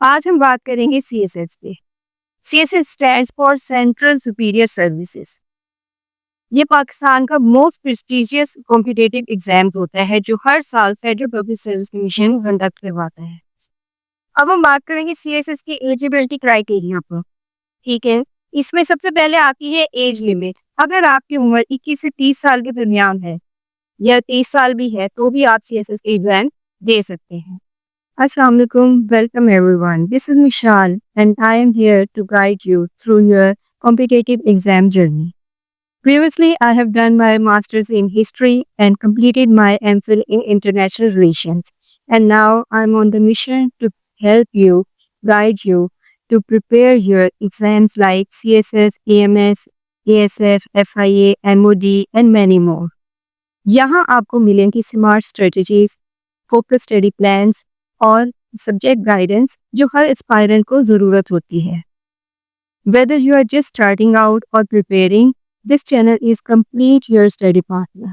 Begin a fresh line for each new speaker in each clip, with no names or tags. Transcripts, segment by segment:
आज हम बात करेंगे सीएसएस पे। CSS stands for central superior services. ये पाकिस्तान का मोस्ट प्रेस्टिजियस कॉम्पिटिटिव एग्जाम होता है जो हर साल federal public service commission conduct करवाता है। अब हम बात करेंगे सीएसएस की एलिजिबिलिटी क्राइटेरिया पर। ठीक है, इसमें सबसे पहले आती है एज लिमिट। अगर आपकी उम्र 21 से 30 साल के दरमियान है या 30 साल भी है तो भी आप सीएसएस के एग्जाम दे सकते हैं। Assalamu alaikum, welcome everyone. This is Mishal and I am here to guide you through your competitive exam journey. Previously, I have done my master's in history and completed my MPhil in international relations. And now I'm on the mission to help you, guide you to prepare your exams like CSS, AMS, ASF, FIA, MOD and many more. यहाँ आपको मिलेंगी smart strategies, focus study plans और subject guidance जो हर aspirant को ज़रूरत होती है। Whether you are just starting out or preparing, this channel is complete your study partner.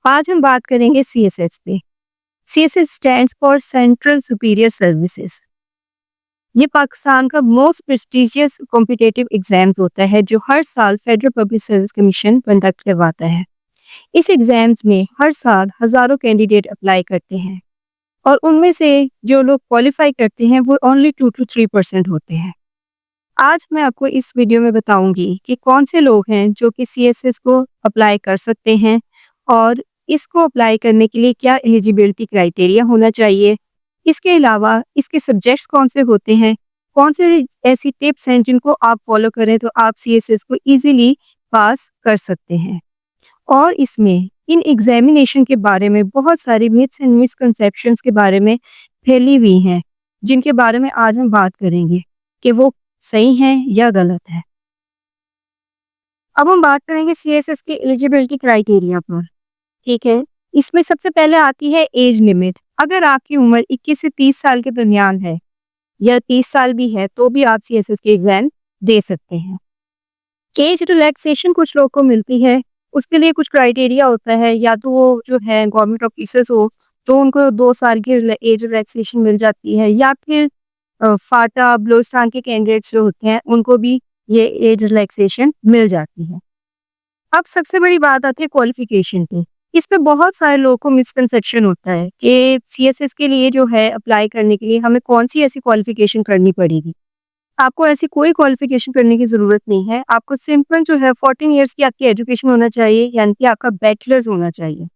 आज हम बात करेंगे CSS पे। CSS stands for Central Superior Services. ये पाकिस्तान का मोस्ट प्रेस्टिजियस कॉम्पिटिटिव एग्जाम होता है जो हर साल federal public service commission conduct करवाता है। इस एग्जाम्स में हर साल हज़ारों कैंडिडेट अप्लाई करते हैं और उनमें से जो लोग क्वालिफाई करते हैं वो ओनली 2 to 3% होते हैं। आज मैं आपको इस वीडियो में बताऊंगी कि कौन से लोग हैं जो कि सीएसएस को अप्लाई कर सकते हैं और इसको अप्लाई करने के लिए क्या एलिजिबिलिटी क्राइटेरिया होना चाहिए। इसके अलावा इसके सब्जेक्ट्स कौन से होते हैं, कौन से ऐसी टिप्स हैं जिनको आप फॉलो करें तो आप सीएसएस को ईजिली पास कर सकते हैं। और इसमें इन एग्जामिनेशन के बारे में बहुत सारी मिथ्स एंड मिसकंसेप्शंस के बारे में फैली हुई हैं जिनके बारे में आज हम बात करेंगे कि वो सही हैं या गलत है। अब हम बात करेंगे सीएसएस के एलिजिबिलिटी क्राइटेरिया पर। ठीक है, इसमें सबसे पहले आती है एज लिमिट। अगर आपकी उम्र 21 से 30 साल के दरमियान है या 30 साल भी है तो भी आप सीएसएस के एग्जाम दे सकते हैं। एज रिलैक्सेशन कुछ लोग को मिलती है, उसके लिए कुछ क्राइटेरिया होता है, या तो वो जो है गवर्नमेंट ऑफिसर्स हो तो उनको 2 साल की एज रिलैक्सेशन मिल जाती है, या फिर फाटा बलूचिस्तान के कैंडिडेट्स जो होते हैं उनको भी ये एज रिलैक्सेशन मिल जाती है। अब सबसे बड़ी बात आती है क्वालिफिकेशन की। इस पे बहुत सारे लोगों को मिसकंसेप्शन होता है कि सीएसएस के लिए जो है अप्लाई करने के लिए हमें कौन सी ऐसी क्वालिफिकेशन करनी पड़ेगी। आपको ऐसी कोई क्वालिफिकेशन करने की ज़रूरत नहीं है। आपको सिंपल जो है 14 इयर्स की आपकी एजुकेशन होना चाहिए, यानी कि आपका बैचलर्स होना चाहिए।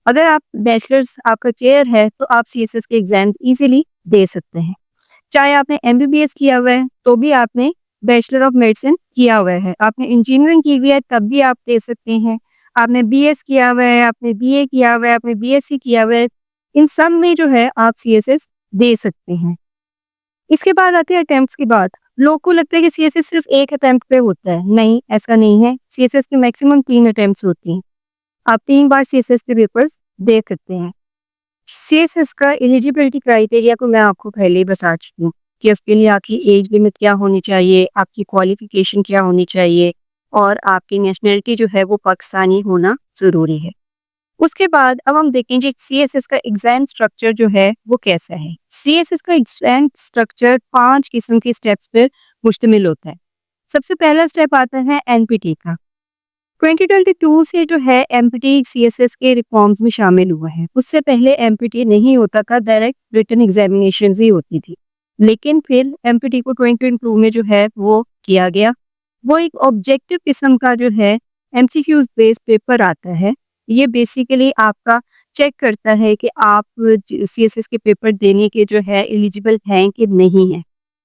अगर आप बैचलर्स आपका क्लियर है तो आप सीएसएस के एग्जाम्स इजीली दे सकते हैं। चाहे आपने एमबीबीएस किया हुआ है तो भी आपने बैचलर ऑफ मेडिसिन किया हुआ है, आपने इंजीनियरिंग की हुई है तब भी आप दे सकते हैं, आपने बीएस किया हुआ है, आपने बीए किया हुआ है, आपने बीएससी किया हुआ है, इन सब में जो है आप सीएसएस दे सकते हैं। इसके बाद आती है अटेम्प्ट्स की बात। लोगों को लगता है कि सीएसएस सिर्फ एक अटेम्प्ट पे होता है। नहीं, ऐसा नहीं है। सीएसएस के मैक्सिमम 3 अटेम्प्ट्स होती हैं। आप 3 बार सीएसएस के पेपर्स दे सकते हैं। सीएसएस का एलिजिबिलिटी क्राइटेरिया को मैं आपको पहले ही बता चुकी हूँ कि उसके लिए आपकी एज लिमिट क्या होनी चाहिए, आपकी क्वालिफिकेशन क्या होनी चाहिए और आपकी नेशनलिटी जो है वो पाकिस्तानी होना ज़रूरी है। उसके बाद अब हम देखेंगे सीएसएस का एग्जाम स्ट्रक्चर जो है वो कैसा है। सीएसएस का एग्जाम स्ट्रक्चर 5 किस्म के स्टेप्स पर मुश्तमिल होता है। सबसे पहला स्टेप आता है एनपीटी का। 2022 से जो है एमपीटी सीएसएस के रिफॉर्म्स में शामिल हुआ है। उससे पहले एमपीटी नहीं होता था, डायरेक्ट रिटन एग्जामिनेशन ही होती थी, लेकिन फिर एमपीटी को 2022 में जो है वो किया गया। वो एक ऑब्जेक्टिव किस्म का जो है एमसीक्यूज बेस्ड पेपर आता है। ये बेसिकली आपका चेक करता है कि आप सीएसएस के पेपर देने के जो है एलिजिबल हैं कि नहीं है।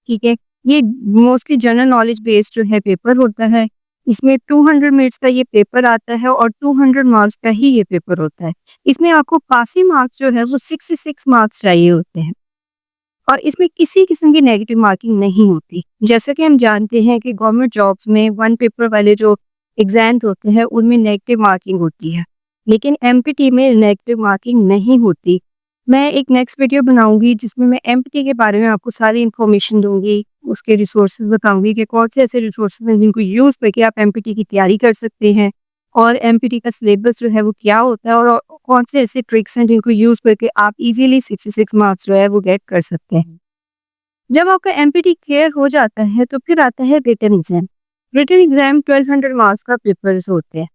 ठीक है, ये मोस्टली जनरल नॉलेज बेस्ड जो है पेपर होता है। इसमें 200 मिनट्स का ये पेपर आता है और 200 मार्क्स का ही ये पेपर होता है। इसमें आपको पासिंग मार्क्स जो है वो 66 मार्क्स चाहिए होते हैं और इसमें किसी किस्म की नेगेटिव मार्किंग नहीं होती। जैसे कि हम जानते हैं कि गवर्नमेंट जॉब्स में 1 पेपर वाले जो एग्जाम होते हैं उनमें नेगेटिव मार्किंग होती है, लेकिन एमपीटी में नेगेटिव मार्किंग नहीं होती। मैं एक नेक्स्ट वीडियो बनाऊंगी जिसमें मैं एमपीटी के बारे में आपको सारी इन्फॉर्मेशन दूंगी, उसके रिसोर्सेज बताऊंगी कि कौन से ऐसे रिसोर्सेज हैं जिनको यूज़ करके आप एमपीटी की तैयारी कर सकते हैं और एमपीटी का सिलेबस जो है वो क्या होता है और कौन से ऐसे ट्रिक्स हैं जिनको यूज़ करके आप इजीली 66 मार्क्स जो है वो गेट कर सकते हैं। जब आपका एमपीटी क्लियर हो जाता है तो फिर आता है written exam. Written exam 1200 marks का पेपर होते हैं।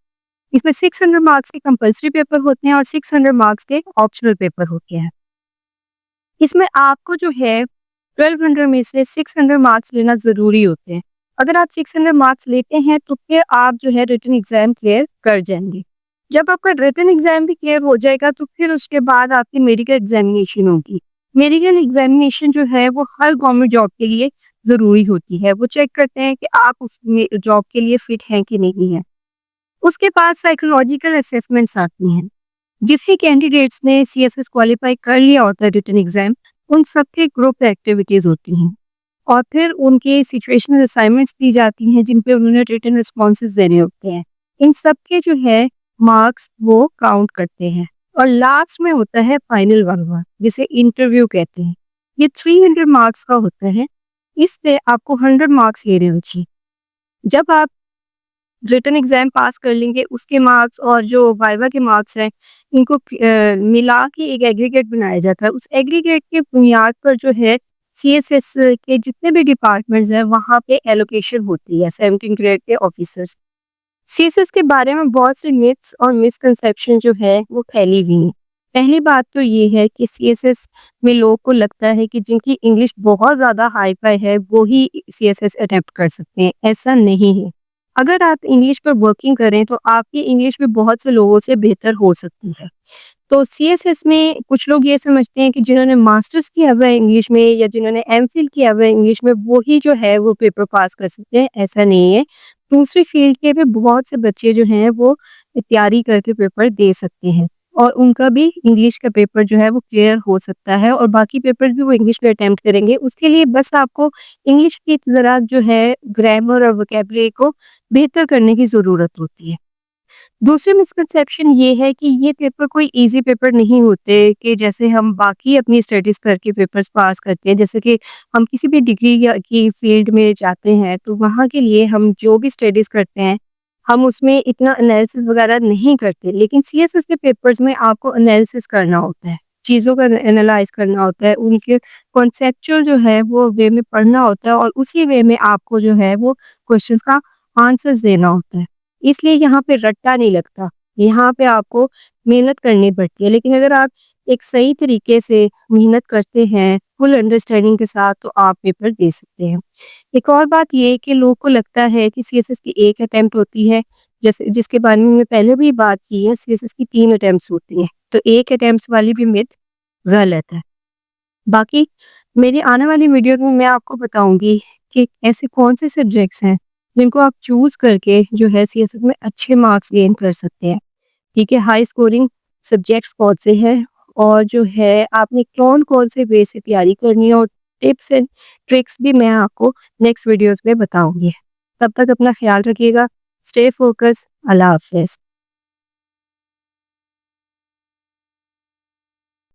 इसमें 600 मार्क्स के कंपल्सरी पेपर होते हैं और 600 मार्क्स के ऑप्शनल पेपर होते हैं। इसमें आपको जो है 1200 में से 600 मार्क्स लेना ज़रूरी होते हैं। अगर आप 600 मार्क्स लेते हैं तो फिर आप जो है रिटन एग्ज़ाम क्लियर कर जाएँगे। जब आपका रिटन एग्ज़ाम भी क्लियर हो जाएगा तो फिर उसके बाद आपकी मेडिकल एग्ज़ामिनेशन होगी। मेडिकल एग्ज़ामिनेशन जो है वो हर गवर्नमेंट जॉब के लिए ज़रूरी होती है। वो चेक करते हैं कि आप उस में जॉब के लिए फिट हैं कि नहीं हैं। उसके बाद साइकोलॉजिकल असेसमेंट्स आती हैं। जितने कैंडिडेट्स ने सीएसएस क्वालिफाई कर लिया होता है रिटन एग्जाम, उन सबके ग्रुप एक्टिविटीज होती हैं और फिर उनके सिचुएशनल असाइनमेंट्स दी जाती हैं जिन पे उन्होंने रिटन रिस्पॉन्सेज देने होते हैं। इन सब के जो है मार्क्स वो काउंट करते हैं और लास्ट में होता है फाइनल वाला जिसे इंटरव्यू कहते हैं। ये 300 मार्क्स का होता है। इस पे आपको 100 मार्क्स लेने होंगे। जब आप रिटन एग्जाम पास कर लेंगे उसके मार्क्स और जो वाइवा के मार्क्स हैं इनको मिला के एक एग्रीगेट बनाया जाता है। उस एग्रीगेट के बुनियाद पर जो है सीएसएस के जितने भी डिपार्टमेंट्स हैं वहाँ पे एलोकेशन होती है 17 ग्रेड के ऑफिसर्स। सीएसएस के बारे में बहुत से मिथ्स और मिसकंसेप्शन जो है वो फैली हुई हैं। पहली बात तो ये है कि सीएसएस में लोगों को लगता है कि जिनकी इंग्लिश बहुत ज़्यादा हाई फाई है वो ही सीएसएस अटेम्प्ट कर सकते हैं। ऐसा नहीं है। अगर आप इंग्लिश पर वर्किंग करें तो आपकी इंग्लिश भी बहुत से लोगों से बेहतर हो सकती है। तो सीएसएस में कुछ लोग ये समझते हैं कि जिन्होंने मास्टर्स किया हुआ है इंग्लिश में या जिन्होंने एमफिल किया हुआ है इंग्लिश में वो ही जो है वो पेपर पास कर सकते हैं। ऐसा नहीं है। दूसरी फील्ड के भी बहुत से बच्चे जो हैं वो तैयारी करके पेपर दे सकते हैं और उनका भी इंग्लिश का पेपर जो है वो क्लियर हो सकता है और बाकी पेपर भी वो इंग्लिश में अटेम्प्ट करेंगे। उसके लिए बस आपको इंग्लिश की ज़रा जो है ग्रामर और वोकैबुलरी को बेहतर करने की ज़रूरत होती है। दूसरी मिसकंसेप्शन ये है कि ये पेपर कोई ईज़ी पेपर नहीं होते कि जैसे हम बाकी अपनी स्टडीज़ करके पेपर्स पास करते हैं। जैसे कि हम किसी भी डिग्री या की फील्ड में जाते हैं तो वहाँ के लिए हम जो भी स्टडीज़ करते हैं, हम उसमें इतना एनालिसिस वगैरह नहीं करते। लेकिन सीएसएस के पेपर्स में आपको एनालिसिस करना होता है, चीज़ों का एनालाइज़ करना होता है, उनके कॉन्सेप्चुअल जो है वो वे में पढ़ना होता है और उसी वे में आपको जो है वो क्वेश्चंस का आंसर्स देना होता है। इसलिए यहाँ पे रट्टा नहीं लगता, यहाँ पे आपको मेहनत करनी पड़ती है। लेकिन अगर आप एक सही तरीके से मेहनत करते हैं, फुल अंडरस्टैंडिंग के साथ तो आप पेपर दे सकते हैं। एक और बात ये है कि लोगों को लगता है कि सीएसएस की एक अटेम्प्ट होती है, जैसे जिसके बारे में मैंने पहले भी बात की है, सीएसएस की 3 अटेम्प्ट्स होती हैं। तो एक अटेम्प्ट्स वाली भी मिथ गलत है। बाकी मेरी आने वाली वीडियो में मैं आपको बताऊँगी कि ऐसे कौन से सब्जेक्ट्स हैं जिनको आप चूज़ करके जो है सीएसएस में अच्छे मार्क्स गेन कर सकते हैं। ठीक है, हाई स्कोरिंग सब्जेक्ट्स कौन से हैं और जो है आपने कौन-कौन से वे से तैयारी करनी है और टिप्स एंड ट्रिक्स भी मैं आपको नेक्स्ट वीडियोज़ में बताऊँगी। तब तक अपना ख्याल रखिएगा। Stay focus. अल्लाह हाफ़िज़।